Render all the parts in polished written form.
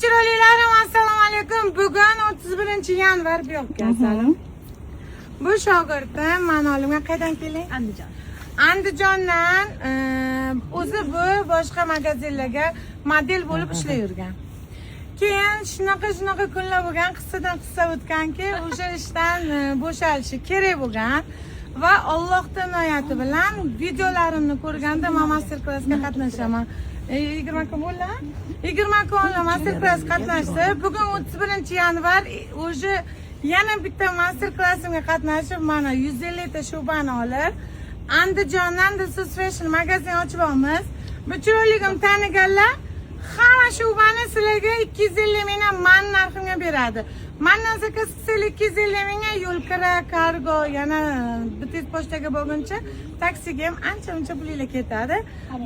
Chiroylilarim, assalomu alaykum. Bugun 31-yanvar bu yoqqa salam. Bu shogirdim, mana olimga qaydan keling? Andijon. Andijondan o'zi bu boshqa magazinlarga model bo'lib ishlayvergan. Keyin shunaqa kunlar bo'lgan, qissadan qissa o'tganki, o'sha ishdan bo'shalishi kerak bo'lgan va Allohning oyati bilan videolarimni ko'rganda men master klassga qatnashaman. 20 kun bo'ldi. 20 kun master klass qatnashdi. Bugun 31-yanvar o'sha yana bitta master klassimga qatnashib, mana 150 ta shubani olib, Andijondan This is Fashion magazin ochib olamiz. Bu chiroyligim taniganlar hamma shubani sizlarga 250 mingdan men narximga beradi. Mendan zakaz qilsangiz 250 mingga yo'l kira, kargo, yana bitta pochtaga bo'lguncha taksiga ham ancha pulinglar ketadi.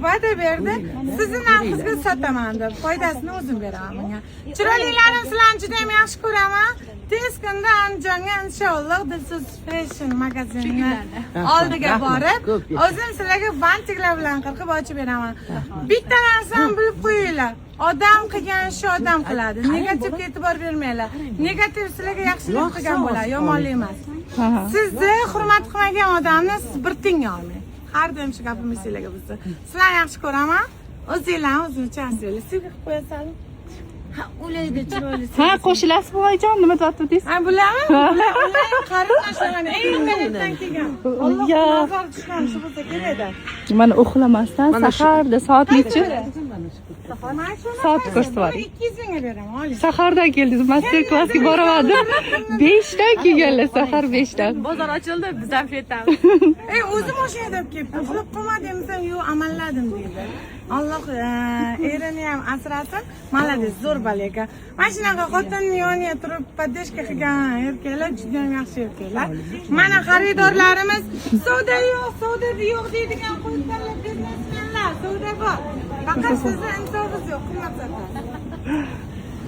Va'da berdi, sizni narxingizga sotaman deb, foydasini o'zim beraman menga. Chiroylilarim, sizlarni juda ham yaxshi ko'raman. Tez kunda Andijonga inshaalloh This is Fashion magazinini oldiga borib, o'zim sizlarga bantiklar bilan qilib ochib beraman. Bitta narsani bilib qo'yinglar. Odam qilgan shu odam qiladi. Negativga e'tibor bermanglar. Negativ sizlarga yaxshilik qilgan bo'ladi, yomonlik emas. Sizni hurmat qilmagan odamni siz bir tiyinga olmang. Har doim shu gapimni sizlarga bo'lsa. Sizlarni yaxshi ko'raman. O'zinglarni o'zingizcha asranglar. Sevgi qilib qo'yasanmi? Ha, ulaydi chiroyli. Ha, qo'shilasiz buvajon, nima deyapsiz? Ha, bularmi? Ular qarindoshlarni eng internetdan kelgan. Alloh nazar tushgan shu bo'lsa kerakda. Mana uxlamasdan saharda soat necha? Soat ko'rsatyapti. 200 mingga beraman, oling. Sahardan keldingiz, master klassga boramadim. 5 dan kelganlar, sahar 5 dan. Bozor ochildi, biz ham ketamiz. O'zim o'sha yerda kelibdi. Uxlab qolmadimsan, yo'q, amalladim deydi. Alloh erini ham asrasin. Malades, zo'r bola ekan. Mana shunaqa xotinni yoniga turib podдержка qilgan erkaklar juda ham yaxshi erkaklar. Mana xaridorlarimiz savdo yo'q deydigan qo'yibdilar, biznesmenlar, savdo bor. Faqat sizni insofingiz yo'q, qimmat sotasiz.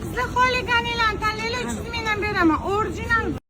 Sizlar xohlaganinglarni tanlaylar, 300 mingdan beraman. Original